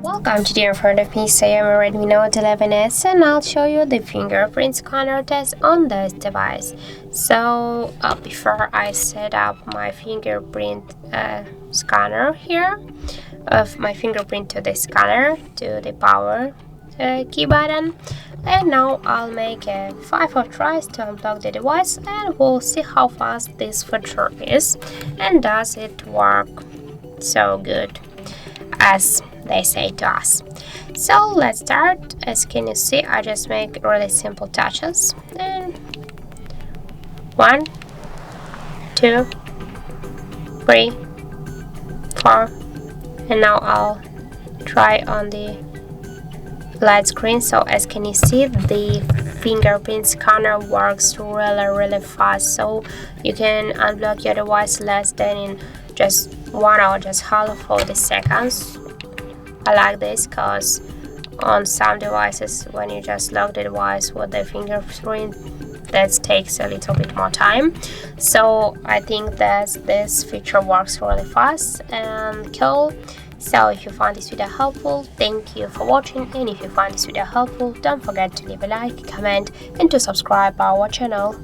Welcome, today in front of me XIAOMI Redmi Note 11s, and I'll show you the fingerprint scanner test on this device. So before I set up my fingerprint scanner here, of my fingerprint to the scanner, to the power key button, and now I'll make 5 tries to unplug the device, and we'll see how fast this feature is and does it work so good as they say to us. So let's start. As can you see, I just make really simple touches, and 1, 2, 3, 4, and now I'll try on the light screen. So as can you see, the fingerprint scanner works really fast, so you can unblock your device less than in just 1 or just half of the seconds. I like this because on some devices, when you just lock the device with the fingerprint, that takes a little bit more time. So I think that this feature works really fast and cool. So if you found this video helpful, thank you for watching, and if you find this video helpful, don't forget to leave a like, comment, and to subscribe our channel.